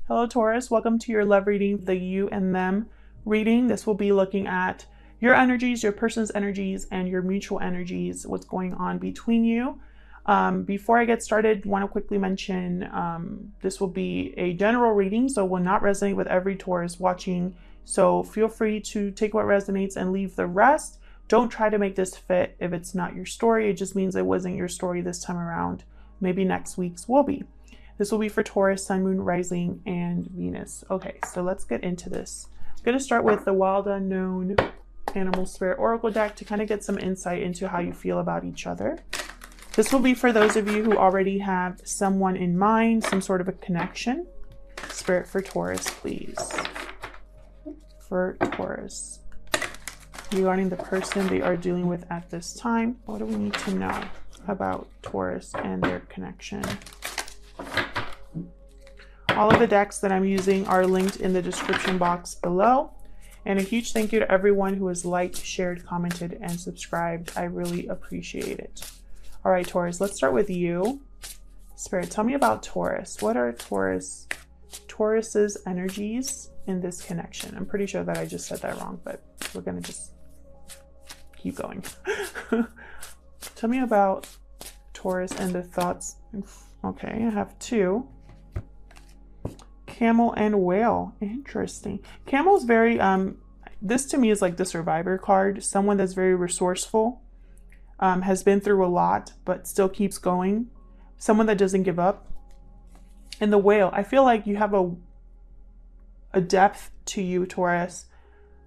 Hello Taurus, welcome to your love reading, the you and them reading. This will be looking at your energies, your person's energies, and your mutual energies, what's going on between you. Before I get started, want to quickly mention this will be a general reading, so will not resonate with every Taurus watching. So feel free to take what resonates and leave the rest. Don't try to make this fit if it's not your story. It just means it wasn't your story this time around. Maybe next week's will be. This will be for Taurus, Sun, Moon, Rising, and Venus. Okay, so let's get into this. I'm going to start with the Wild Unknown Animal Spirit Oracle deck to kind of get some insight into how you feel about each other. This will be for those of you who already have someone in mind, some sort of a connection. Spirit for Taurus, please. For Taurus. Regarding the person they are dealing with at this time, what do we need to know about Taurus and their connection? All of the decks that I'm using are linked in the description box below. And a huge thank you to everyone who has liked, shared, commented, and subscribed. I really appreciate it. All right, Taurus, let's start with you. Spirit, tell me about Taurus. What are Taurus's energies in this connection? I'm pretty sure that I just said that wrong, but we're going to just keep going. Tell me about Taurus and the thoughts. Okay, I have two. Camel and Whale. Interesting. Camel's very, this to me is like the survivor card. Someone that's very resourceful, has been through a lot, but still keeps going. Someone that doesn't give up. And the Whale, I feel like you have a depth to you, Taurus.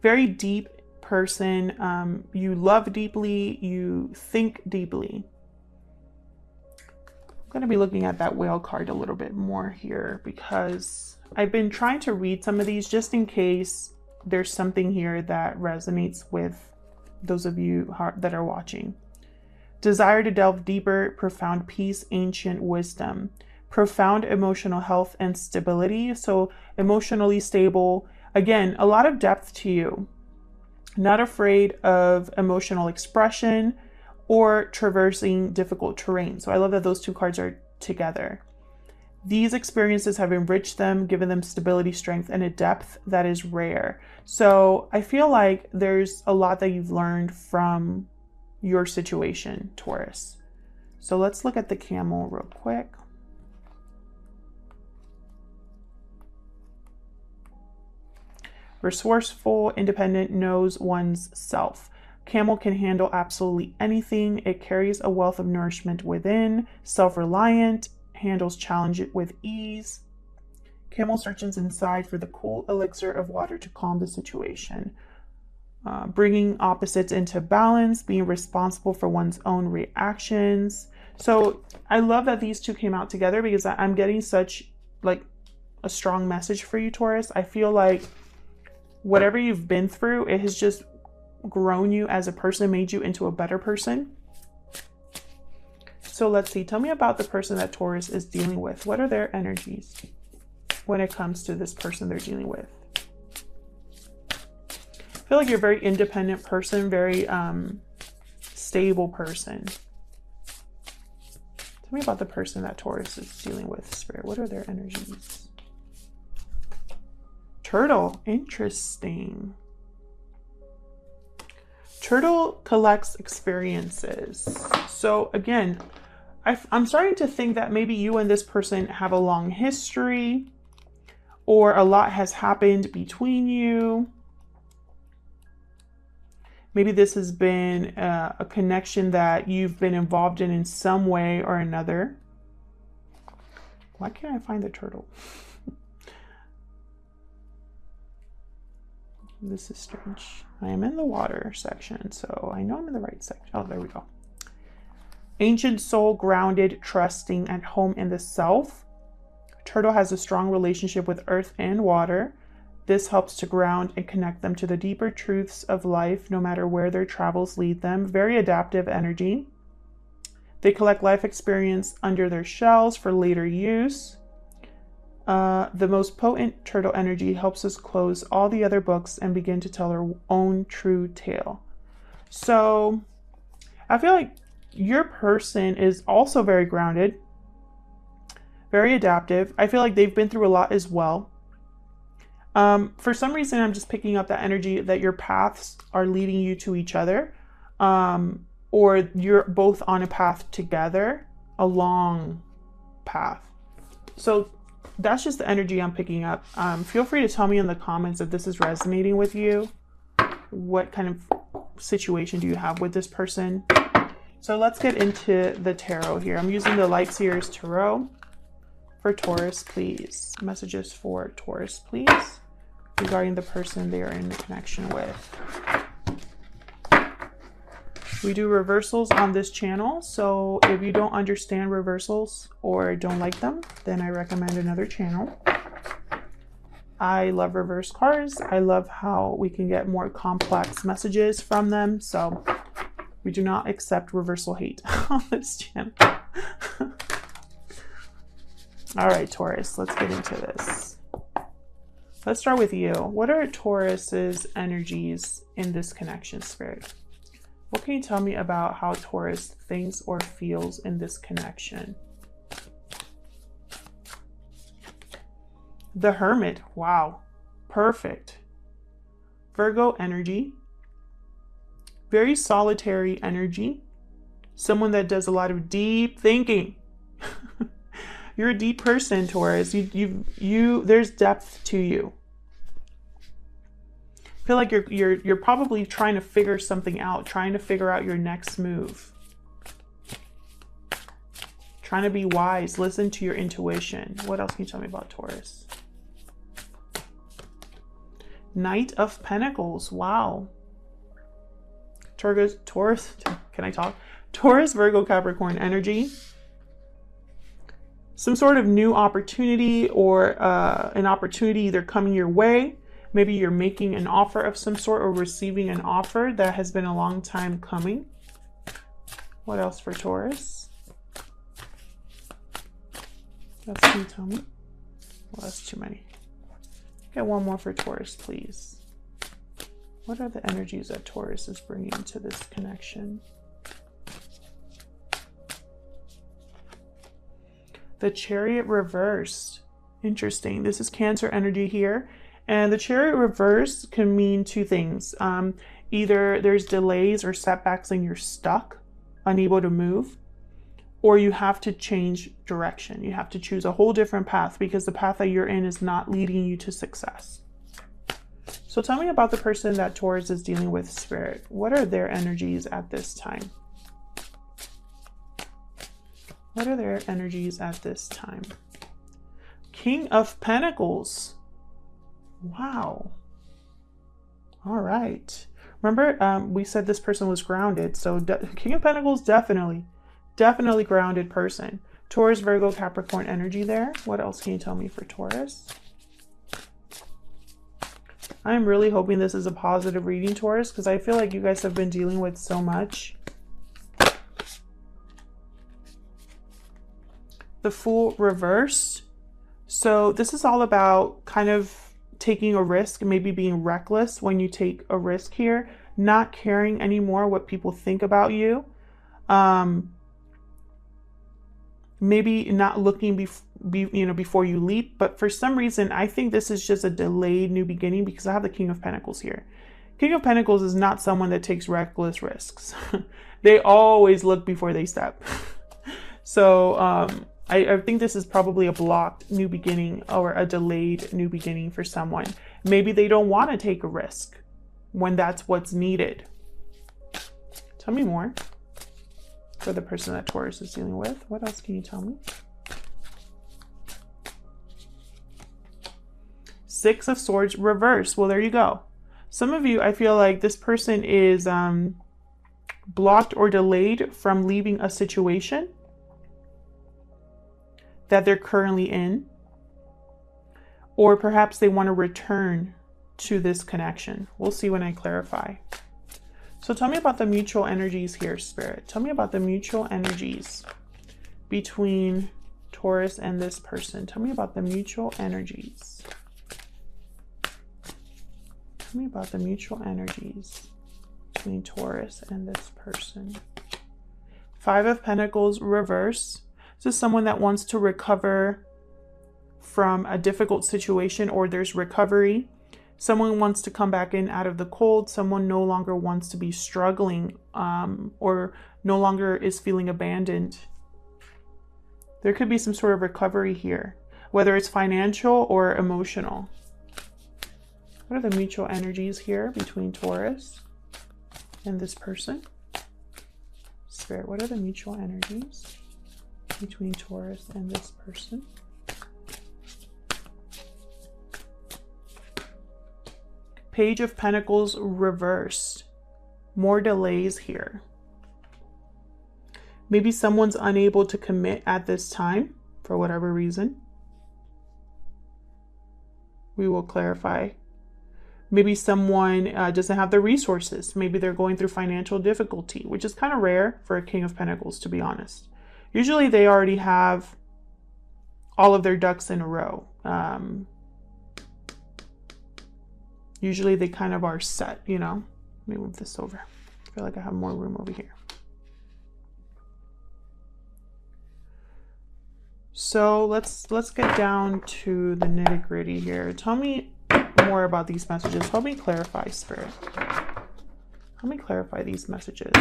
Very deep person. You love deeply. You think deeply. I'm going to be looking at that Whale card a little bit more here because I've been trying to read some of these just in case there's something here that resonates with those of you that are watching. Desire to delve deeper, profound peace, ancient wisdom, profound emotional health and stability. So emotionally stable. Again, a lot of depth to you. Not afraid of emotional expression or traversing difficult terrain. So I love that those two cards are together. These experiences have enriched them, given them stability, strength, and a depth that is rare. So I feel like there's a lot that you've learned from your situation, Taurus. So let's look at the Camel real quick. Resourceful, independent, knows one's self. Camel can handle absolutely anything. It carries a wealth of nourishment within, self-reliant, handles challenge with ease. Camel searches inside for the cool elixir of water to calm the situation. Bringing opposites into balance, being responsible for one's own reactions. So I love that these two came out together because I'm getting such like a strong message for you, Taurus. I feel like whatever you've been through, it has just grown you as a person, made you into a better person. So let's see, tell me about the person that Taurus is dealing with. What are their energies when it comes to this person they're dealing with? I feel like you're a very independent person, very stable person. Tell me about the person that Taurus is dealing with, Spirit. What are their energies? Turtle, interesting. Turtle collects experiences. So again, I'm starting to think that maybe you and this person have a long history or a lot has happened between you. Maybe this has been a connection that you've been involved in some way or another. Why can't I find the turtle? This is strange. I am in the water section, so I know I'm in the right section. Oh, there we go. Ancient soul, grounded, trusting, at home in the self. Turtle has a strong relationship with earth and water. This helps to ground and connect them to the deeper truths of life, no matter where their travels lead them. Very adaptive energy. They collect life experience under their shells for later use. The most potent turtle energy helps us close all the other books and begin to tell our own true tale. So I feel like your person is also very grounded, very adaptive. I feel like they've been through a lot as well. For some reason, I'm just picking up that energy that your paths are leading you to each other, or you're both on a path together, a long path. So that's just the energy I'm picking up. Feel free to tell me in the comments if this is resonating with you. What kind of situation do you have with this person? So let's get into the tarot here. I'm using the Light Seers Tarot for Taurus, please. Messages for Taurus, please, regarding the person they are in connection with. We do reversals on this channel, so if you don't understand reversals or don't like them, then I recommend another channel. I love reverse cards. I love how we can get more complex messages from them, so we do not accept reversal hate on this channel. All right, Taurus, let's get into this. Let's start with you. What are Taurus's energies in this connection, Spirit? What can you tell me about how Taurus thinks or feels in this connection? The Hermit. Wow. Perfect. Virgo energy. Very solitary energy. Someone that does a lot of deep thinking. You're a deep person, Taurus. There's depth to you. I feel like you're probably trying to figure something out, trying to figure out your next move. Trying to be wise, listen to your intuition. What else can you tell me about Taurus? Knight of Pentacles. Wow. Taurus, can I talk? Taurus, Virgo, Capricorn energy. Some sort of new opportunity or an opportunity either coming your way. Maybe you're making an offer of some sort or receiving an offer that has been a long time coming. What else for Taurus? Can you tell me? Well, that's too many. Get one more for Taurus, please. What are the energies that Taurus is bringing to this connection? The Chariot reversed. Interesting. This is Cancer energy here. And the Chariot reverse can mean two things. Either there's delays or setbacks and you're stuck, unable to move, or you have to change direction. You have to choose a whole different path because the path that you're in is not leading you to success. So tell me about the person that Taurus is dealing with, Spirit. What are their energies at this time? What are their energies at this time? King of Pentacles. Wow. All right. Remember, we said this person was grounded. So King of Pentacles, definitely grounded person. Taurus, Virgo, Capricorn energy there. What else can you tell me for Taurus? I'm really hoping this is a positive reading, Taurus, because I feel like you guys have been dealing with so much. The Fool reversed. So this is all about kind of taking a risk, maybe being reckless when you take a risk here, not caring anymore what people think about you. Maybe not looking before you leap, but for some reason, I think this is just a delayed new beginning because I have the King of Pentacles here. King of Pentacles is not someone that takes reckless risks. They always look before they step. So I think this is probably a blocked new beginning or a delayed new beginning for someone. Maybe they don't want to take a risk when that's what's needed. Tell me more. For the person that Taurus is dealing with. What else can you tell me? Six of Swords reverse. Well, there you go. Some of you, I feel like this person is blocked or delayed from leaving a situation that they're currently in. Or perhaps they want to return to this connection. We'll see when I clarify. So tell me about the mutual energies here, Spirit. Tell me about the mutual energies between Taurus and this person. Tell me about the mutual energies. Tell me about the mutual energies between Taurus and this person. Five of Pentacles reverse. This is someone that wants to recover from a difficult situation, or there's recovery. Someone wants to come back in out of the cold. Someone no longer wants to be struggling, or no longer is feeling abandoned. There could be some sort of recovery here, whether it's financial or emotional. What are the mutual energies here between Taurus and this person? Spirit, what are the mutual energies between Taurus and this person? Page of Pentacles reversed. More delays here. Maybe someone's unable to commit at this time for whatever reason. We will clarify. Maybe someone doesn't have the resources. Maybe they're going through financial difficulty, which is kind of rare for a King of Pentacles, to be honest. Usually they already have all of their ducks in a row. Usually they kind of are set, you know. Let me move this over. I feel like I have more room over here. So let's get down to the nitty-gritty here. Tell me more about these messages. Help me clarify, Spirit. Help me clarify these messages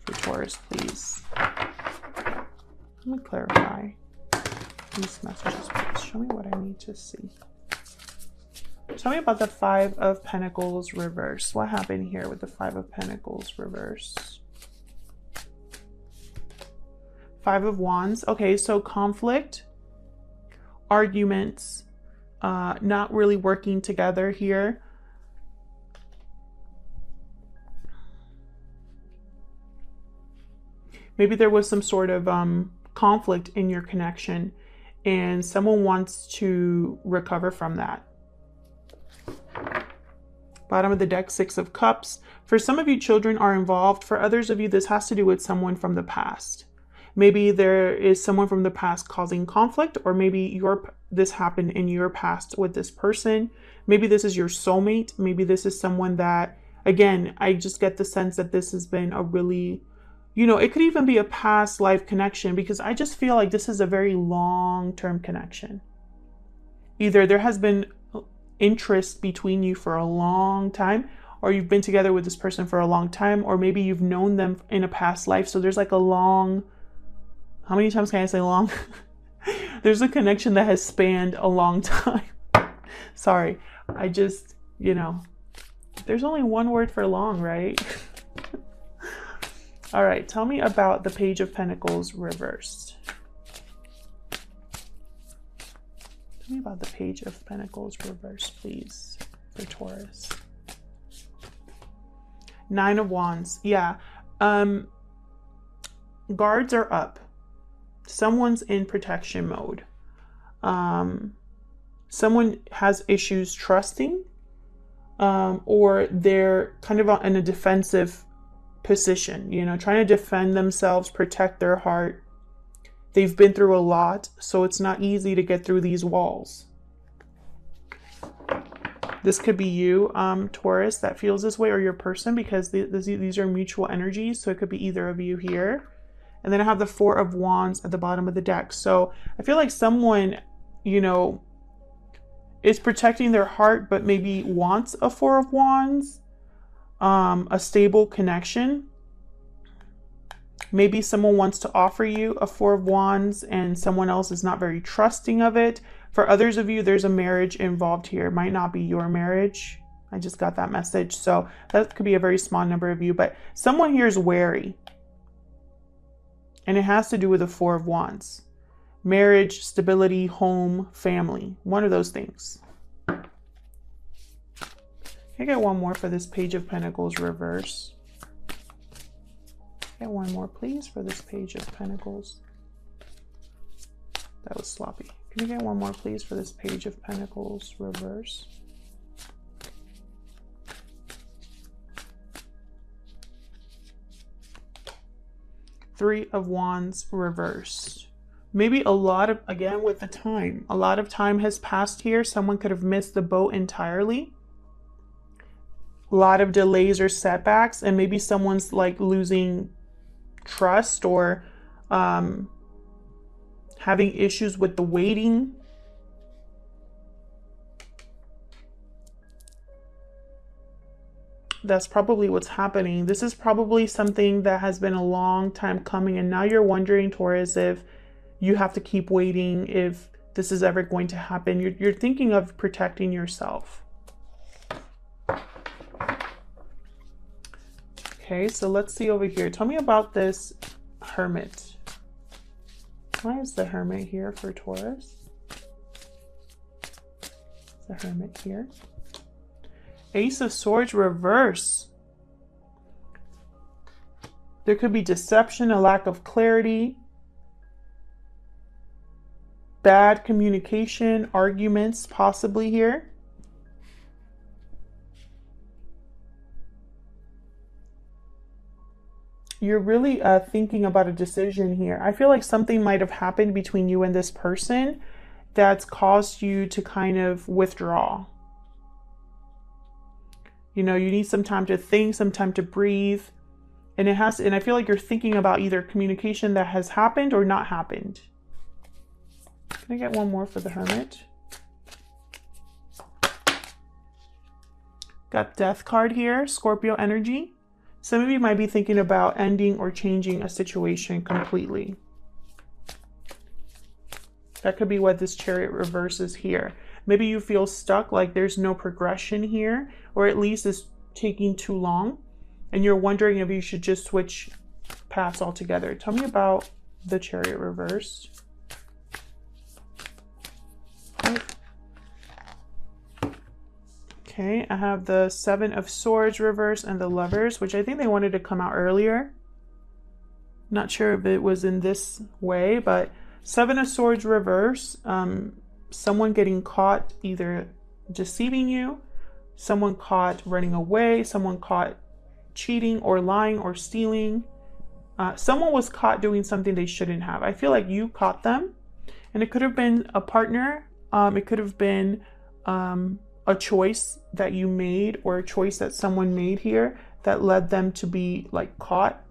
for Taurus, please. Help me clarify these messages, please. Show me what I need to see. Tell me about the Five of Pentacles reverse. What happened here with the Five of Pentacles reverse? Five of Wands. Okay, so conflict, arguments, not really working together here. Maybe there was some sort of conflict in your connection and someone wants to recover from that. Bottom of the deck, Six of Cups. For some of you, children are involved. For others of you, this has to do with someone from the past. Maybe there is someone from the past causing conflict, or maybe this happened in your past with this person. Maybe this is your soulmate. Maybe this is someone that, again, I just get the sense that this has been a really, you know, it could even be a past life connection, because I just feel like this is a very long-term connection. Either there has been interest between you for a long time, or you've been together with this person for a long time, or maybe you've known them in a past life. So there's like a long, how many times can I say long? There's a connection that has spanned a long time. Sorry, I just, you know, there's only one word for long, right? All right, tell me about the Page of Pentacles reversed. Tell me about the Page of Pentacles reversed, please, for Taurus. Nine of Wands. Yeah. Guards are up. Someone's in protection mode. Someone has issues trusting, or they're kind of in a defensive position, you know, trying to defend themselves, protect their heart. They've been through a lot, so it's not easy to get through these walls. This could be you, Taurus, that feels this way, or your person, because these are mutual energies. So it could be either of you here. And then I have the Four of Wands at the bottom of the deck. So I feel like someone, you know, is protecting their heart, but maybe wants a Four of Wands, a stable connection. Maybe someone wants to offer you a Four of Wands and someone else is not very trusting of it. For others of you, there's a marriage involved here. It might not be your marriage. I just got that message. So that could be a very small number of you, but someone here is wary. And it has to do with the Four of Wands. Marriage, stability, home, family. One of those things. Can I get one more for this Page of Pentacles reverse? Get one more, please, for this Page of Pentacles. That was sloppy. Can you get one more, please, for this Page of Pentacles reverse? Three of Wands reversed. Maybe a lot of, again, with the time, a lot of time has passed here. Someone could have missed the boat entirely. A lot of delays or setbacks, and maybe someone's like losing trust, or having issues with the waiting. That's probably what's happening. This is probably something that has been a long time coming, and now you're wondering, Taurus, if you have to keep waiting, if this is ever going to happen. You're thinking of protecting yourself. Okay, so let's see over here. Tell me about this Hermit. Why is the Hermit here for Taurus? The Hermit here. Ace of Swords reverse. There could be deception, a lack of clarity, bad communication, arguments possibly here. You're really thinking about a decision here. I feel like something might have happened between you and this person that's caused you to kind of withdraw. You know, you need some time to think, some time to breathe. And I feel like you're thinking about either communication that has happened or not happened. Can I get one more for the Hermit? Got Death card here, Scorpio energy. Some of you might be thinking about ending or changing a situation completely. That could be what this Chariot reverse is here. Maybe you feel stuck, like there's no progression here, or at least it's taking too long, and you're wondering if you should just switch paths altogether. Tell me about the Chariot reverse. Okay, I have the Seven of Swords reverse and the Lovers, which I think they wanted to come out earlier. Not sure if it was in this way, but Seven of Swords reverse, someone getting caught either deceiving you, someone caught running away, someone caught cheating or lying or stealing. Someone was caught doing something they shouldn't have. I feel like you caught them, and it could have been a partner. It could have been a choice that you made, or a choice that someone made here that led them to be like caught.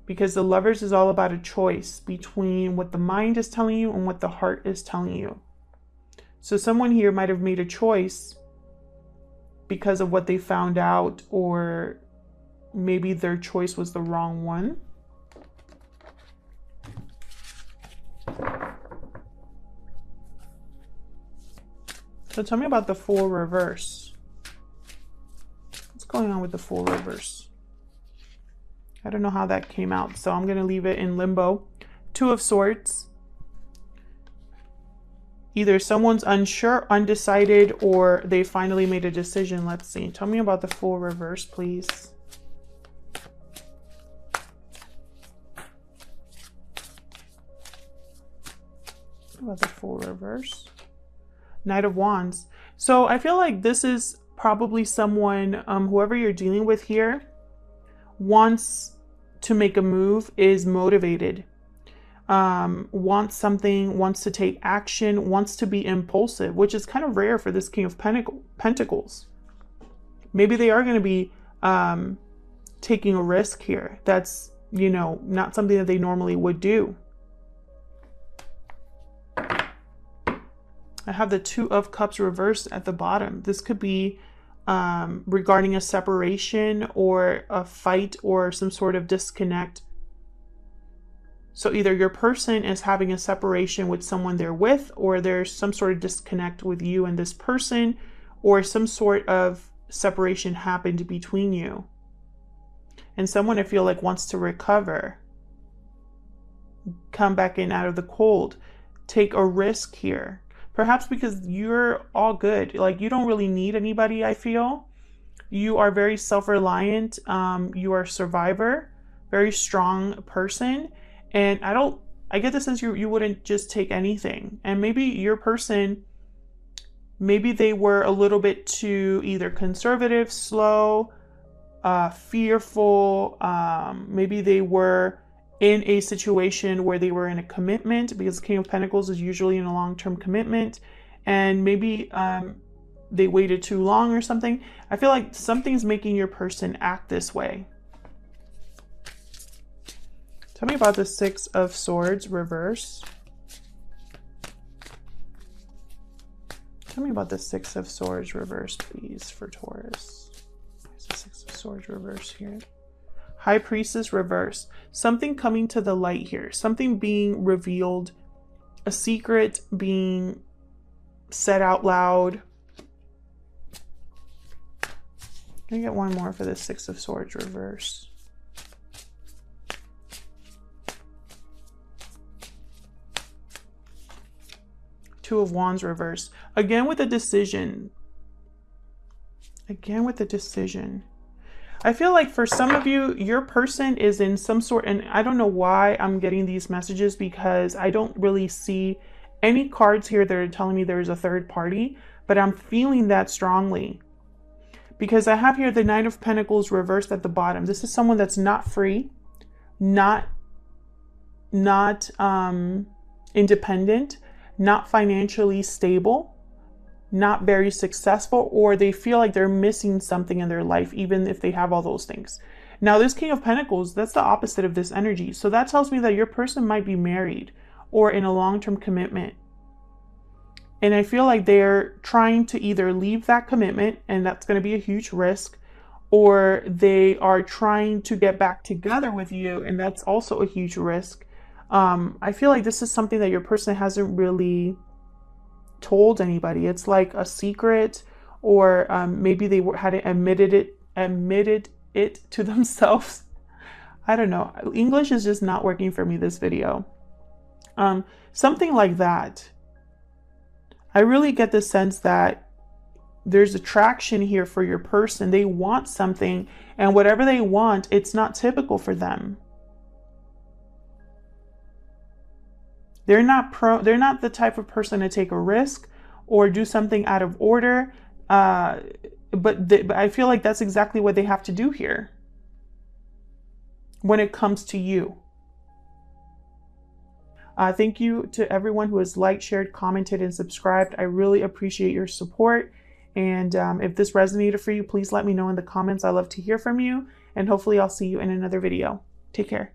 Because the Lovers is all about a choice between what the mind is telling you and what the heart is telling you. So someone here might have made a choice because of what they found out, or maybe their choice was the wrong one. So tell me about the Fool reverse. What's going on with the Fool reverse? I don't know how that came out, so I'm going to leave it in limbo. Two of Swords. Either someone's unsure, undecided, or they finally made a decision. Let's see. Tell me about the Fool reverse, please. About the Fool reverse. Knight of Wands. So I feel like this is probably someone, whoever you're dealing with here, wants to make a move, is motivated, wants something, wants to take action, wants to be impulsive, which is kind of rare for this King of Pentacles. Maybe they are going to be taking a risk here. That's, you know, not something that they normally would do. I have the Two of Cups reversed at the bottom. This could be regarding a separation or a fight or some sort of disconnect. So either your person is having a separation with someone they're with, or there's some sort of disconnect with you and this person, or some sort of separation happened between you. And someone, I feel like, wants to recover, come back in out of the cold, take a risk here. Perhaps because you're all good. Like, you don't really need anybody, I feel. You are very self-reliant. You are a survivor, very strong person. And I get the sense you wouldn't just take anything. And maybe your person, maybe they were a little bit too either conservative, slow, fearful. Maybe they were in a situation where they were in a commitment, because King of Pentacles is usually in a long-term commitment, and maybe they waited too long or something. I feel like something's making your person act this way. Tell me about the Six of Swords reverse. Tell me about the Six of Swords reverse, please, for Taurus. Where's the Six of Swords reverse here? High Priestess reverse. Something coming to the light here. Something being revealed. A secret being said out loud. Let me get one more for the Six of Swords reverse. Two of Wands reverse. Again with a decision. Again with a decision. I feel like for some of you, your person is in some sort, and I don't know why I'm getting these messages because I don't really see any cards here that are telling me there's a third party, but I'm feeling that strongly. Because I have here the Knight of Pentacles reversed at the bottom. This is someone that's not free, not independent, not financially stable, not very successful, or they feel like they're missing something in their life, even if they have all those things. Now, this King of Pentacles, that's the opposite of this energy. So that tells me that your person might be married or in a long-term commitment. And I feel like they're trying to either leave that commitment, and that's going to be a huge risk, or they are trying to get back together with you, and that's also a huge risk. I feel like this is something that your person hasn't really told anybody. It's like a secret, or maybe they hadn't admitted it to themselves. I don't know. English is just not working for me this video. Something like that. I really get the sense that there's attraction here for your person. They want something, and whatever they want, it's not typical for them. They're not the type of person to take a risk or do something out of order. But I feel like that's exactly what they have to do here when it comes to you. Thank you to everyone who has liked, shared, commented, and subscribed. I really appreciate your support. And if this resonated for you, please let me know in the comments. I love to hear from you. And hopefully I'll see you in another video. Take care.